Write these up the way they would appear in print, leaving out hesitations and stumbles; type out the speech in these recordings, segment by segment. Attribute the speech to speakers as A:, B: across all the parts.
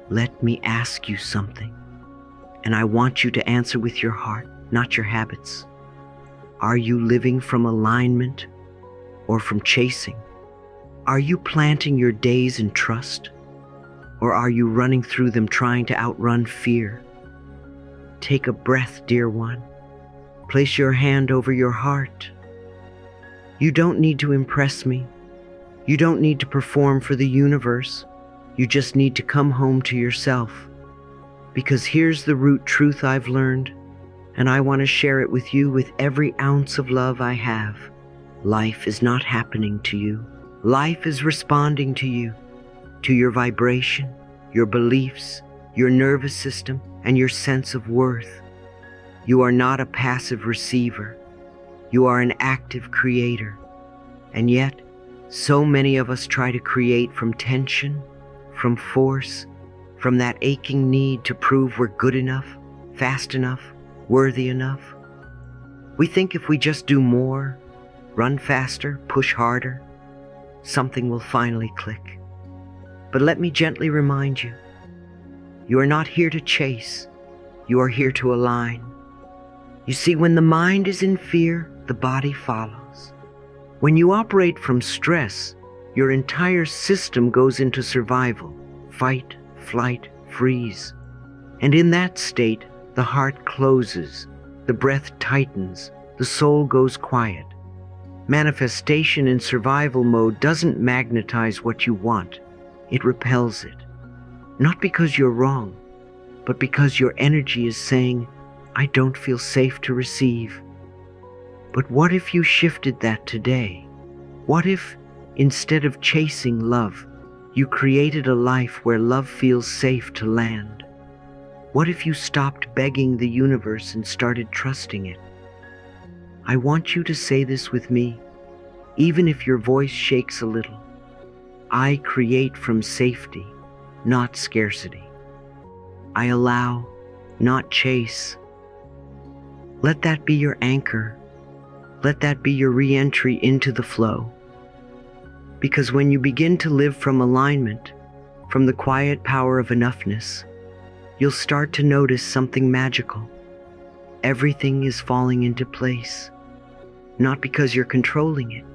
A: Let me ask you something, and I want you to answer with your heart, not your habits. Are you living from alignment or from chasing? Are you planting your days in trust, or are you running through them trying to outrun fear? Take a breath, dear one. Place your hand over your heart. You don't need to impress me. You don't need to perform for the universe. You just need to come home to yourself. Because here's the root truth I've learned, and I want to share it with you with every ounce of love I have. Life is not happening to you. Life is responding to you, to your vibration, your beliefs, your nervous system, and your sense of worth. You are not a passive receiver. You are an active creator. And yet, so many of us try to create from tension, from force, from that aching need to prove we're good enough, fast enough, worthy enough. We think if we just do more, run faster, push harder, something will finally click. But let me gently remind you, you are not here to chase, you are here to align. You see, when the mind is in fear, the body follows. When you operate from stress, your entire system goes into survival, fight, flight, freeze. And in that state, the heart closes, the breath tightens, the soul goes quiet. Manifestation in survival mode doesn't magnetize what you want, it repels it. Not because you're wrong, but because your energy is saying, I don't feel safe to receive. But what if you shifted that today? What if, instead of chasing love, you created a life where love feels safe to land? What if you stopped begging the universe and started trusting it? I want you to say this with me, even if your voice shakes a little. I create from safety, not scarcity. I allow, not chase. Let that be your anchor. Let that be your re-entry into the flow. Because when you begin to live from alignment, from the quiet power of enoughness, you'll start to notice something magical. Everything is falling into place, not because you're controlling it,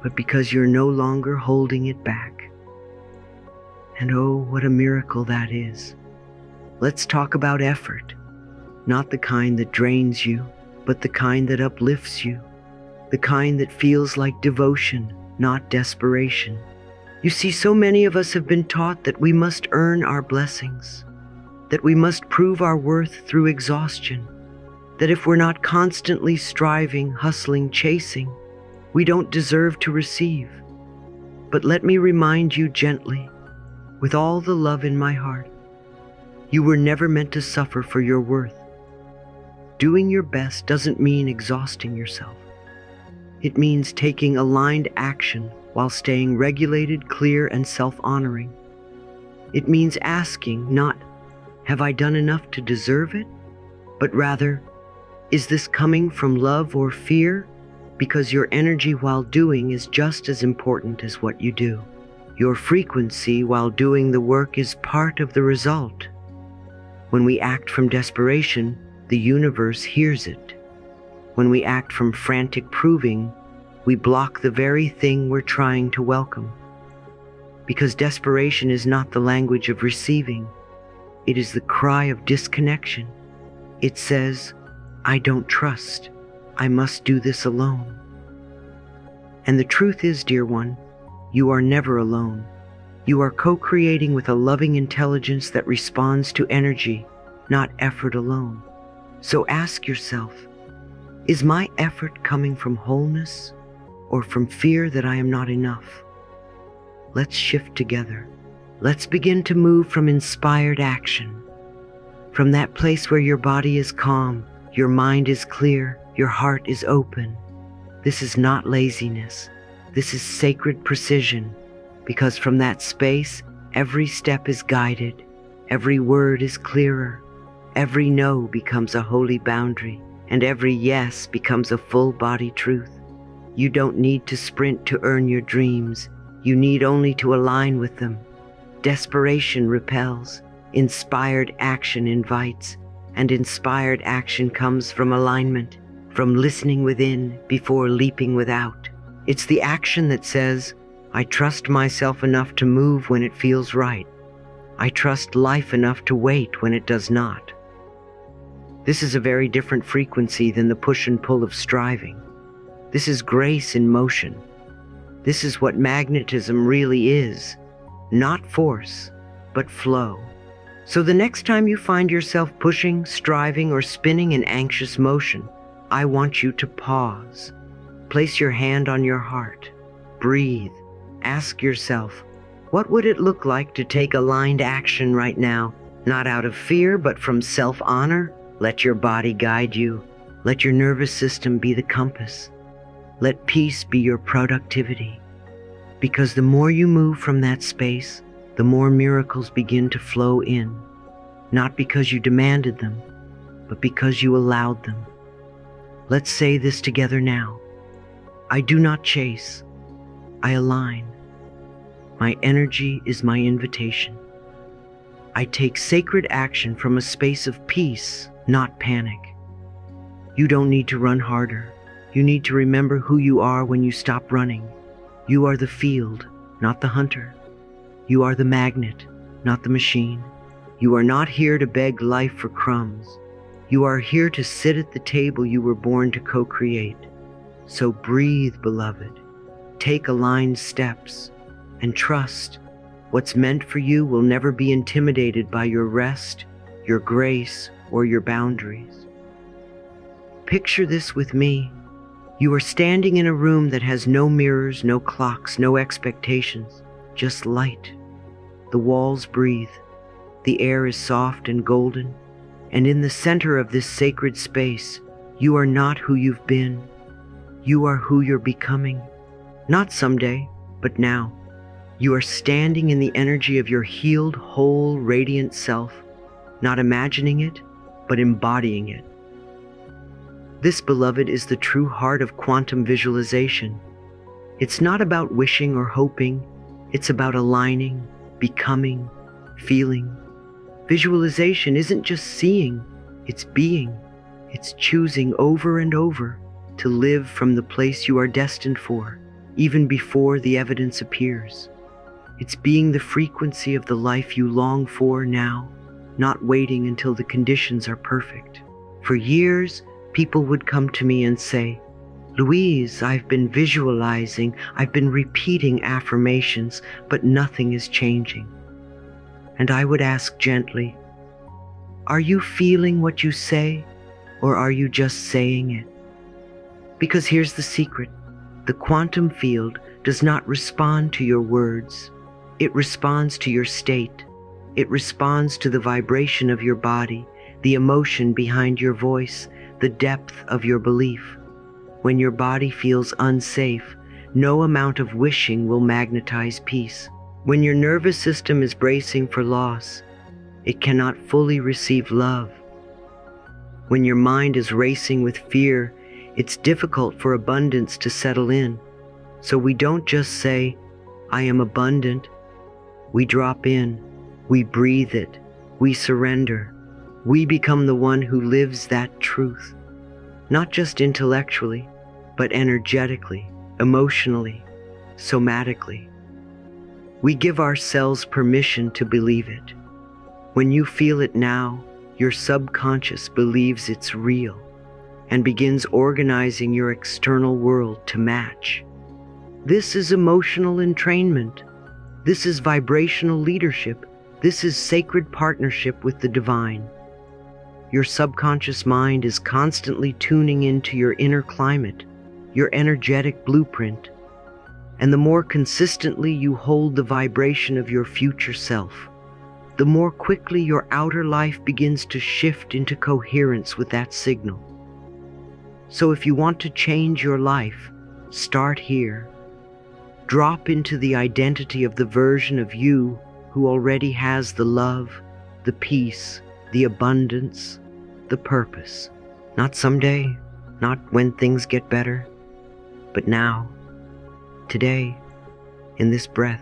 A: but because you're no longer holding it back. And oh, what a miracle that is. Let's talk about effort, not the kind that drains you, but the kind that uplifts you, the kind that feels like devotion, not desperation. You see, so many of us have been taught that we must earn our blessings, that we must prove our worth through exhaustion, that if we're not constantly striving, hustling, chasing, we don't deserve to receive. But let me remind you gently, with all the love in my heart, you were never meant to suffer for your worth. Doing your best doesn't mean exhausting yourself. It means taking aligned action while staying regulated, clear, and self-honoring. It means asking not, have I done enough to deserve it? But rather, is this coming from love or fear? Because your energy while doing is just as important as what you do. Your frequency while doing the work is part of the result. When we act from desperation, the universe hears it. When we act from frantic proving, we block the very thing we're trying to welcome. Because desperation is not the language of receiving. It is the cry of disconnection. It says, I don't trust. I must do this alone. And the truth is, dear one, you are never alone. You are co-creating with a loving intelligence that responds to energy, not effort alone. So ask yourself, is my effort coming from wholeness or from fear that I am not enough? Let's shift together. Let's begin to move from inspired action, from that place where your body is calm, your mind is clear, your heart is open. This is not laziness. This is sacred precision, because from that space, every step is guided, every word is clearer, every no becomes a holy boundary, and every yes becomes a full-body truth. You don't need to sprint to earn your dreams. You need only to align with them. Desperation repels, inspired action invites, and inspired action comes from alignment, from listening within before leaping without. It's the action that says, I trust myself enough to move when it feels right. I trust life enough to wait when it does not. This is a very different frequency than the push and pull of striving. This is grace in motion. This is what magnetism really is. Not force, but flow. So the next time you find yourself pushing, striving, or spinning in anxious motion, I want you to pause. Place your hand on your heart. Breathe. Ask yourself, what would it look like to take aligned action right now? Not out of fear, but from self-honor? Let your body guide you. Let your nervous system be the compass. Let peace be your productivity. Because the more you move from that space, the more miracles begin to flow in. Not because you demanded them, but because you allowed them. Let's say this together now. I do not chase. I align. My energy is my invitation. I take sacred action from a space of peace, not panic. You don't need to run harder. You need to remember who you are when you stop running. You are the field, not the hunter. You are the magnet, not the machine. You are not here to beg life for crumbs. You are here to sit at the table you were born to co-create. So breathe, beloved. Take aligned steps and trust what's meant for you will never be intimidated by your rest, your grace, or your boundaries. Picture this with me. You are standing in a room that has no mirrors, no clocks, no expectations, just light. The walls breathe. The air is soft and golden. And in the center of this sacred space, you are not who you've been. You are who you're becoming. Not someday, but now. You are standing in the energy of your healed, whole, radiant self, not imagining it, but embodying it. This, beloved, is the true heart of quantum visualization. It's not about wishing or hoping. It's about aligning, becoming, feeling. Visualization isn't just seeing, it's being. It's choosing over and over to live from the place you are destined for, even before the evidence appears. It's being the frequency of the life you long for now, not waiting until the conditions are perfect. For years, people would come to me and say, Louise, I've been visualizing, I've been repeating affirmations, but nothing is changing. And I would ask gently, are you feeling what you say, or are you just saying it? Because here's the secret. The quantum field does not respond to your words. It responds to your state. It responds to the vibration of your body, the emotion behind your voice, the depth of your belief. When your body feels unsafe, no amount of wishing will magnetize peace. When your nervous system is bracing for loss, it cannot fully receive love. When your mind is racing with fear, it's difficult for abundance to settle in. So we don't just say, I am abundant. We drop in, we breathe it, we surrender. We become the one who lives that truth, not just intellectually, but energetically, emotionally, somatically. We give ourselves permission to believe it. When you feel it now, your subconscious believes it's real and begins organizing your external world to match. This is emotional entrainment. This is vibrational leadership. This is sacred partnership with the divine. Your subconscious mind is constantly tuning into your inner climate, your energetic blueprint. And the more consistently you hold the vibration of your future self, the more quickly your outer life begins to shift into coherence with that signal. So if you want to change your life, start here. Drop into the identity of the version of you who already has the love, the peace, the abundance, the purpose. Not someday, not when things get better, but now, today, in this breath.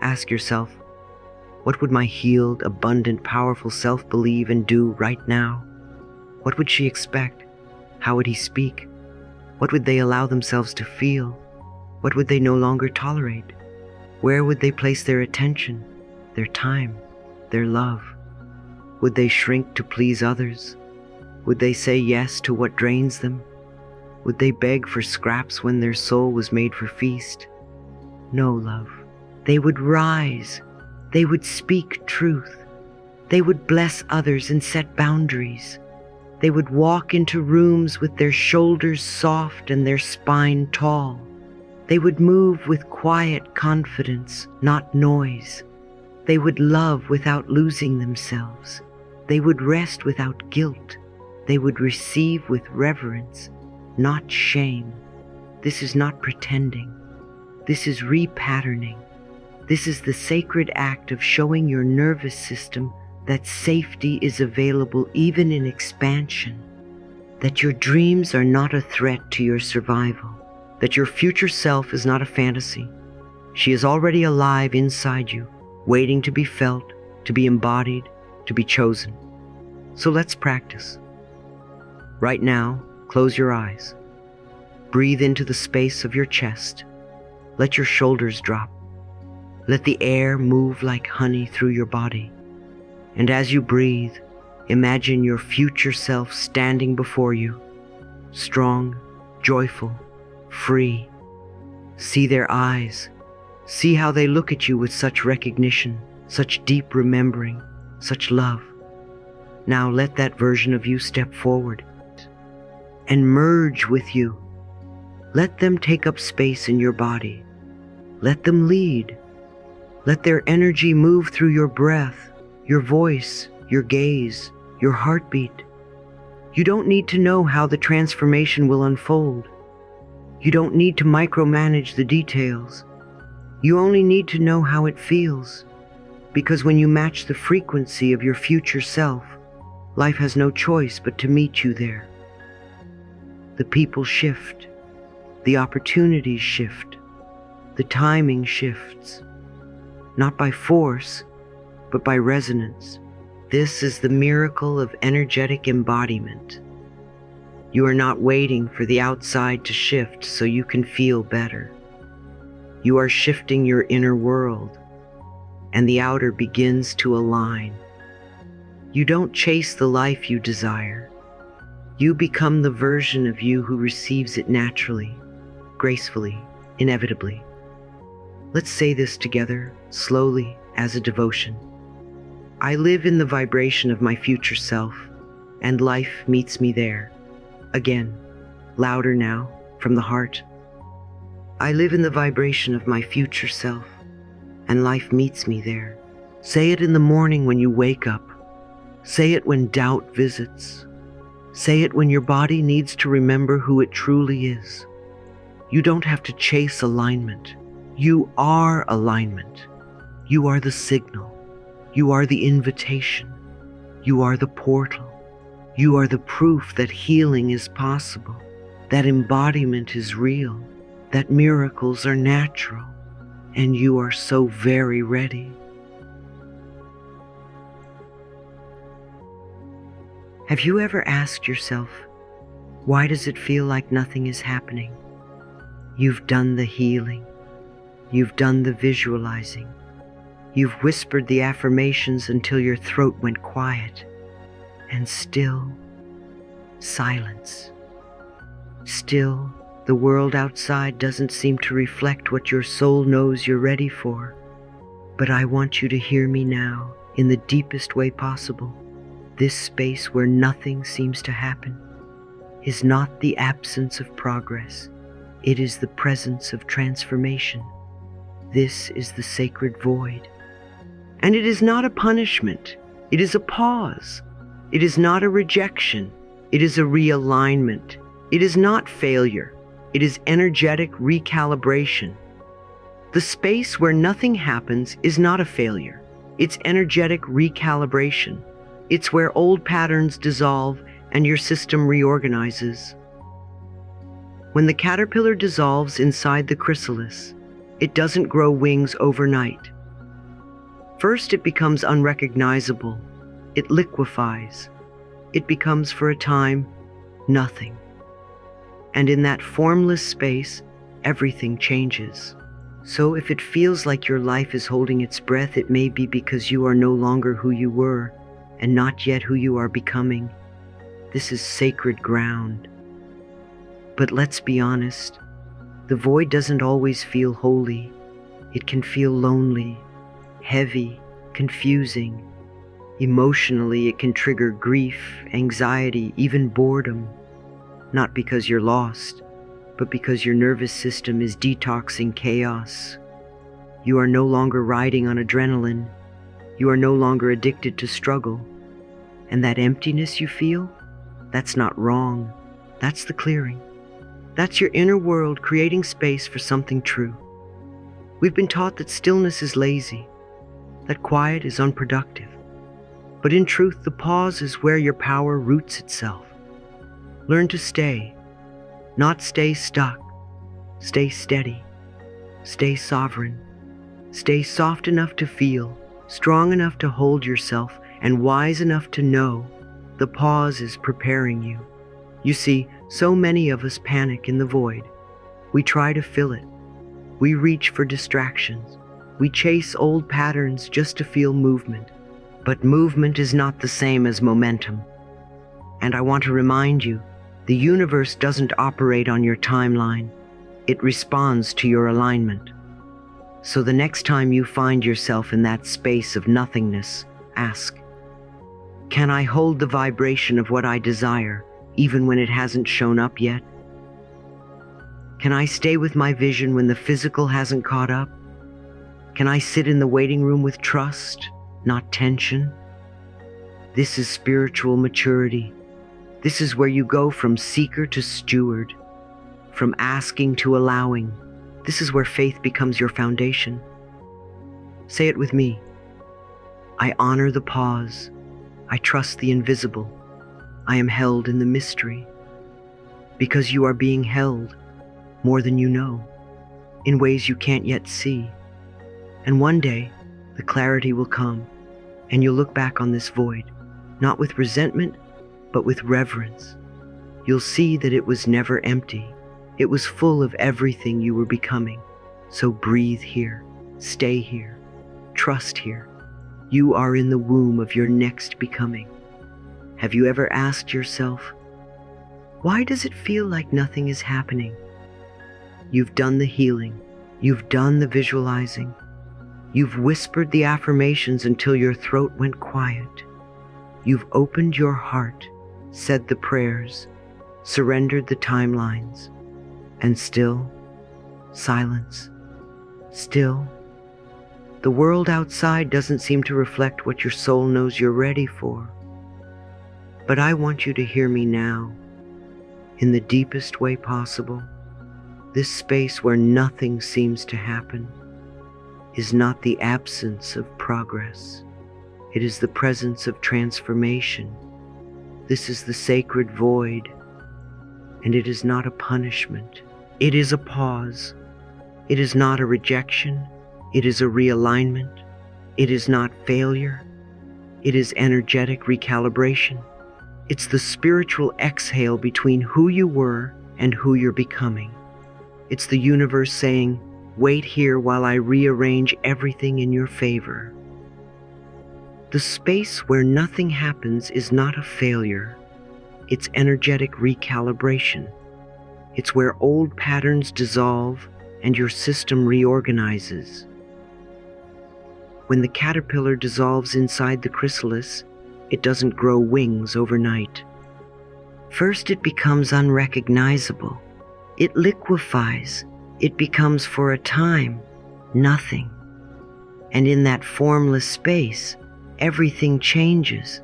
A: Ask yourself, What would my healed, abundant, powerful self believe and do right now? What would she expect? How would he speak? What would they allow themselves to feel? What would they no longer tolerate? Where would they place their attention, their time, their love? Would they shrink to please others? Would they say yes to what drains them? Would they beg for scraps when their soul was made for feast? No, love. They would rise. They would speak truth. They would bless others and set boundaries. They would walk into rooms with their shoulders soft and their spine tall. They would move with quiet confidence, not noise. They would love without losing themselves. They would rest without guilt. They would receive with reverence, not shame. This is not pretending. This is repatterning. This is the sacred act of showing your nervous system that safety is available even in expansion, that your dreams are not a threat to your survival, that your future self is not a fantasy. She is already alive inside you, waiting to be felt, to be embodied, to be chosen. So let's practice. Right now, close your eyes. Breathe into the space of your chest. Let your shoulders drop. Let the air move like honey through your body. And as you breathe, imagine your future self standing before you, strong, joyful, free. See their eyes. See how they look at you with such recognition, such deep remembering, such love. Now let that version of you step forward and merge with you. Let them take up space in your body. Let them lead. Let their energy move through your breath, your voice, your gaze, your heartbeat. You don't need to know how the transformation will unfold. You don't need to micromanage the details. You only need to know how it feels. Because when you match the frequency of your future self, life has no choice but to meet you there. The people shift. The opportunities shift. The timing shifts. Not by force, but by resonance. This is the miracle of energetic embodiment. You are not waiting for the outside to shift so you can feel better. You are shifting your inner world, and the outer begins to align. You don't chase the life you desire. You become the version of you who receives it naturally, gracefully, inevitably. Let's say this together, slowly, as a devotion. I live in the vibration of my future self, and life meets me there. Again, louder now, from the heart. I live in the vibration of my future self, and life meets me there. Say it in the morning when you wake up. Say it when doubt visits. Say it when your body needs to remember who it truly is. You don't have to chase alignment. You are alignment. You are the signal. You are the invitation. You are the portal. You are the proof that healing is possible, that embodiment is real, that miracles are natural, and you are so very ready. Have you ever asked yourself, why does it feel like nothing is happening? You've done the healing. You've done the visualizing. You've whispered the affirmations until your throat went quiet. And still, silence. Still, the world outside doesn't seem to reflect what your soul knows you're ready for. But I want you to hear me now, in the deepest way possible. This space where nothing seems to happen is not the absence of progress. It is the presence of transformation. This is the sacred void. And it is not a punishment. It is a pause. It is not a rejection. It is a realignment. It is not failure. It is energetic recalibration. The space where nothing happens is not a failure. It's energetic recalibration. It's where old patterns dissolve and your system reorganizes. When the caterpillar dissolves inside the chrysalis, it doesn't grow wings overnight. First, it becomes unrecognizable. It liquefies. It becomes for a time nothing. And in that formless space, everything changes. So if it feels like your life is holding its breath, it may be because you are no longer who you were and not yet who you are becoming. This is sacred ground. But let's be honest, the void doesn't always feel holy. It can feel lonely, heavy, confusing. Emotionally, it can trigger grief, anxiety, even boredom. Not because you're lost, but because your nervous system is detoxing chaos. You are no longer riding on adrenaline. You are no longer addicted to struggle. And that emptiness you feel, that's not wrong. That's the clearing. That's your inner world creating space for something true. We've been taught that stillness is lazy, that quiet is unproductive. But in truth, the pause is where your power roots itself. Learn to stay, not stay stuck. Stay steady. Stay sovereign. Stay soft enough to feel, strong enough to hold yourself, and wise enough to know the pause is preparing you. You see, so many of us panic in the void. We try to fill it. We reach for distractions. We chase old patterns just to feel movement. But movement is not the same as momentum. And I want to remind you, the universe doesn't operate on your timeline. It responds to your alignment. So the next time you find yourself in that space of nothingness, ask, can I hold the vibration of what I desire, even when it hasn't shown up yet? Can I stay with my vision when the physical hasn't caught up? Can I sit in the waiting room with trust, not tension? This is spiritual maturity. This is where you go from seeker to steward, from asking to allowing. This is where faith becomes your foundation. Say it with me. I honor the pause. I trust the invisible. I am held in the mystery. Because you are being held more than you know, in ways you can't yet see. And one day, the clarity will come, and you'll look back on this void, not with resentment, but with reverence. You'll see that it was never empty. It was full of everything you were becoming. So breathe here, stay here, trust here. You are in the womb of your next becoming. Have you ever asked yourself, why does it feel like nothing is happening? You've done the healing. You've done the visualizing. You've whispered the affirmations until your throat went quiet. You've opened your heart, said the prayers, surrendered the timelines, and still, silence. Still, the world outside doesn't seem to reflect what your soul knows you're ready for. But I want you to hear me now, in the deepest way possible. This space where nothing seems to happen is not the absence of progress. It is the presence of transformation. This is the sacred void, and it is not a punishment. It is a pause. It is not a rejection. It is a realignment. It is not failure. It is energetic recalibration. It's the spiritual exhale between who you were and who you're becoming. It's the universe saying, wait here while I rearrange everything in your favor. The space where nothing happens is not a failure. It's energetic recalibration. It's where old patterns dissolve and your system reorganizes. When the caterpillar dissolves inside the chrysalis, it doesn't grow wings overnight. First, it becomes unrecognizable. It liquefies. It becomes for a time nothing. And in that formless space, everything changes.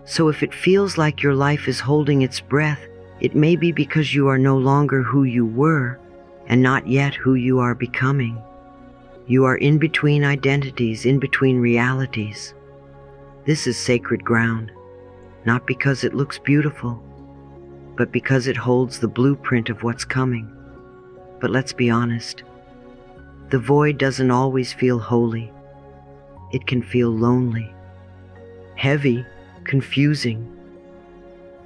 A: So if it feels like your life is holding its breath, it may be because you are no longer who you were and not yet who you are becoming. You are in between identities, in between realities. This is sacred ground, not because it looks beautiful, but because it holds the blueprint of what's coming. But let's be honest, the void doesn't always feel holy. it can feel lonely, heavy, confusing.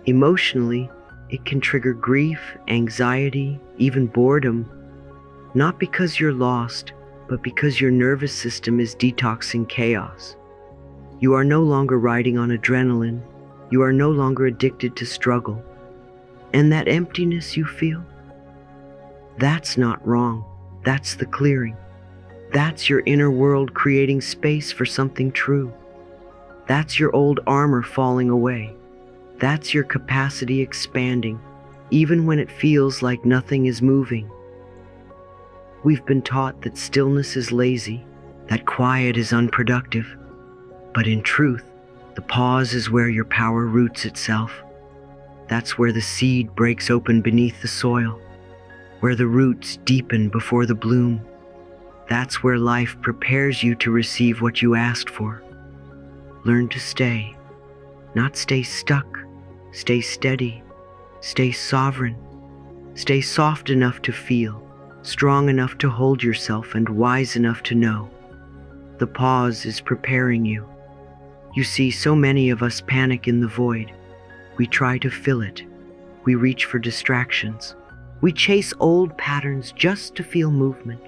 A: Emotionally, it can trigger grief, anxiety, even boredom, not because you're lost, but because your nervous system is detoxing chaos. You are no longer riding on adrenaline. You are no longer addicted to struggle. And that emptiness you feel, that's not wrong. That's the clearing. That's your inner world creating space for something true. That's your old armor falling away. That's your capacity expanding, even when it feels like nothing is moving. We've been taught that stillness is lazy, that quiet is unproductive. But in truth, the pause is where your power roots itself. That's where the seed breaks open beneath the soil, where the roots deepen before the bloom. That's where life prepares you to receive what you asked for. Learn to stay, not stay stuck. Stay steady, stay sovereign, stay soft enough to feel, strong enough to hold yourself, and wise enough to know. The pause is preparing you. You see, so many of us panic in the void. We try to fill it. We reach for distractions. We chase old patterns just to feel movement.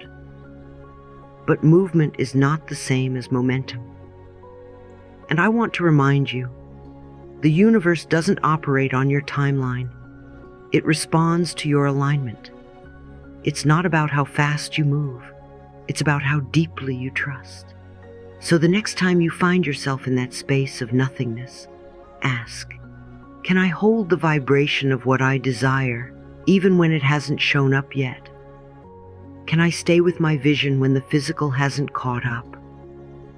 A: But movement is not the same as momentum. And I want to remind you, the universe doesn't operate on your timeline. It responds to your alignment. It's not about how fast you move. It's about how deeply you trust. So the next time you find yourself in that space of nothingness, ask, can I hold the vibration of what I desire, even when it hasn't shown up yet? Can I stay with my vision when the physical hasn't caught up?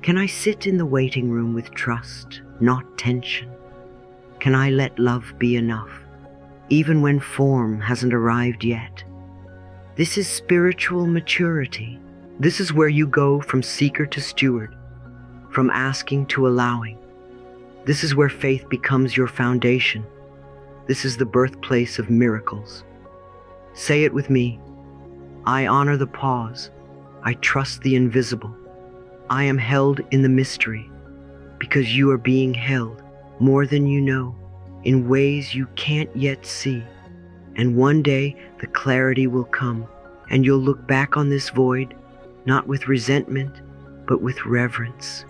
A: Can I sit in the waiting room with trust, not tension? Can I let love be enough, even when form hasn't arrived yet? This is spiritual maturity. This is where you go from seeker to steward, from asking to allowing. This is where faith becomes your foundation. This is the birthplace of miracles. Say it with me. I honor the pause. I trust the invisible. I am held in the mystery, because you are being held more than you know, in ways you can't yet see. And one day the clarity will come, and you'll look back on this void, not with resentment, but with reverence.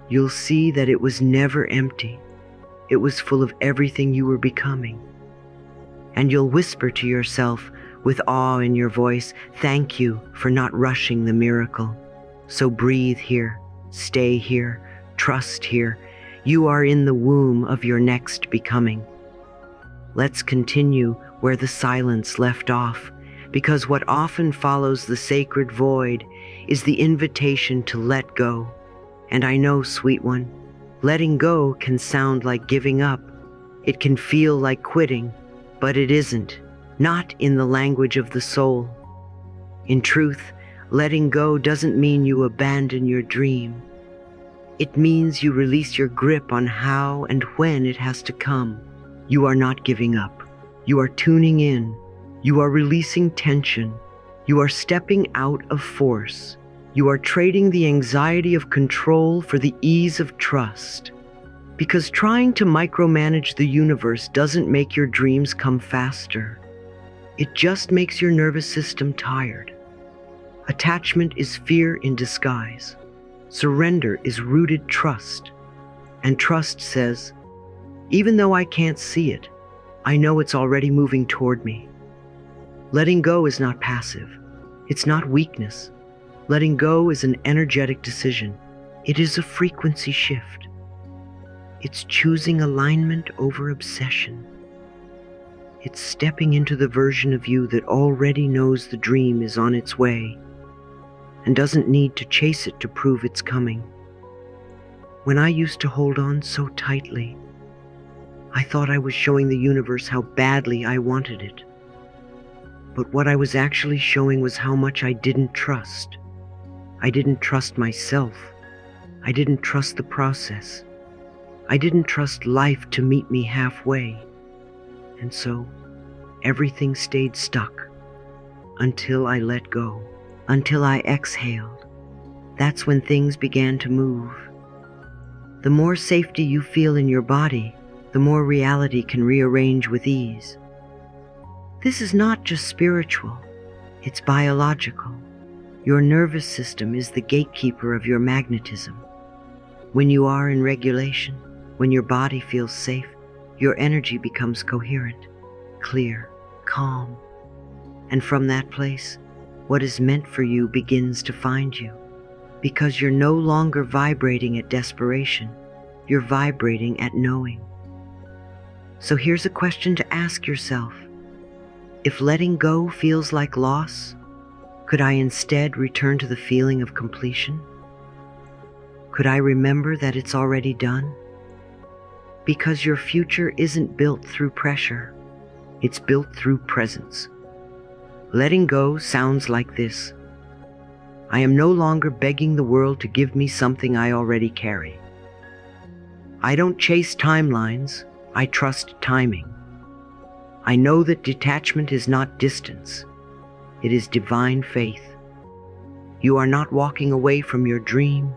A: You'll see that it was never empty. It was full of everything you were becoming. And you'll whisper to yourself with awe in your voice, thank you for not rushing the miracle. So breathe here, stay here, trust here. You are in the womb of your next becoming. Let's continue where the silence left off, because what often follows the sacred void is the invitation to let go. And I know, sweet one, letting go can sound like giving up. It can feel like quitting, but it isn't, not in the language of the soul. In truth, letting go doesn't mean you abandon your dream. It means you release your grip on how and when it has to come. You are not giving up. You are tuning in. You are releasing tension. You are stepping out of force. You are trading the anxiety of control for the ease of trust. Because trying to micromanage the universe doesn't make your dreams come faster. It just makes your nervous system tired. Attachment is fear in disguise. Surrender is rooted trust. And trust says, even though I can't see it, I know it's already moving toward me. Letting go is not passive. It's not weakness. Letting go is an energetic decision. It is a frequency shift. It's choosing alignment over obsession. It's stepping into the version of you that already knows the dream is on its way and doesn't need to chase it to prove it's coming. When I used to hold on so tightly, I thought I was showing the universe how badly I wanted it. But what I was actually showing was how much I didn't trust. I didn't trust myself. I didn't trust the process. I didn't trust life to meet me halfway. And so, everything stayed stuck until I let go. Until I exhaled, That's when things began to move. The more safety you feel in your body, the more reality can rearrange with ease. This is not just spiritual, it's biological. Your nervous system is the gatekeeper of your magnetism. When you are in regulation, when your body feels safe, your energy becomes coherent, clear, calm. And from that place, what is meant for you begins to find you. Because you're no longer vibrating at desperation, you're vibrating at knowing. So here's a question to ask yourself. If letting go feels like loss, could I instead return to the feeling of completion? Could I remember that it's already done? Because your future isn't built through pressure, it's built through presence. Letting go sounds like this. I am no longer begging the world to give me something I already carry. I don't chase timelines, I trust timing. I know that detachment is not distance, it is divine faith. You are not walking away from your dream,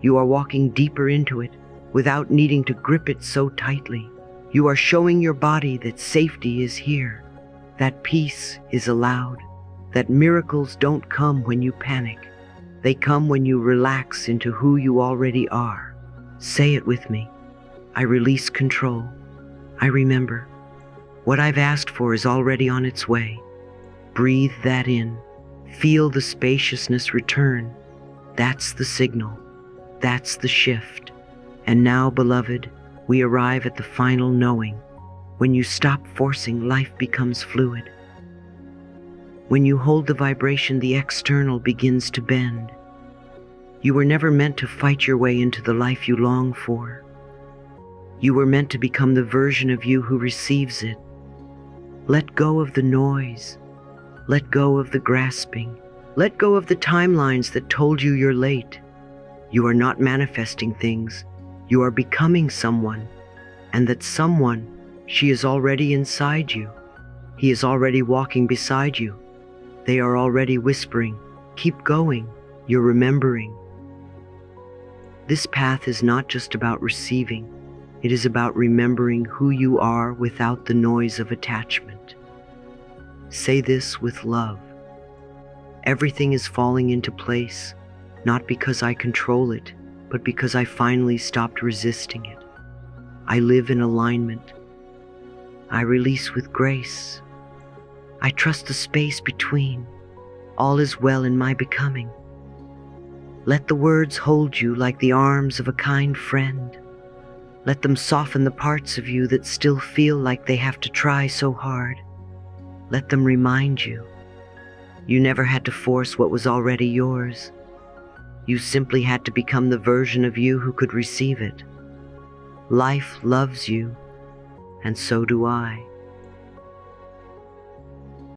A: you are walking deeper into it without needing to grip it so tightly. You are showing your body that safety is here, that peace is allowed, that miracles don't come when you panic. They come when you relax into who you already are. Say it with me. I release control. I remember. What I've asked for is already on its way. Breathe that in. Feel the spaciousness return. That's the signal. That's the shift. And now, beloved, we arrive at the final knowing. When you stop forcing, life becomes fluid. When you hold the vibration, the external begins to bend. You were never meant to fight your way into the life you long for. You were meant to become the version of you who receives it. Let go of the noise. Let go of the grasping. Let go of the timelines that told you you're late. You are not manifesting things. You are becoming someone. And that someone, she is already inside you. He is already walking beside you. They are already whispering, keep going, you're remembering. This path is not just about receiving. It is about remembering who you are without the noise of attachment. Say this with love. Everything is falling into place, not because I control it, but because I finally stopped resisting it. I live in alignment. I release with grace. I trust the space between. All is well in my becoming. Let the words hold you like the arms of a kind friend. Let them soften the parts of you that still feel like they have to try so hard. Let them remind you, you never had to force what was already yours. You simply had to become the version of you who could receive it. Life loves you, and so do I.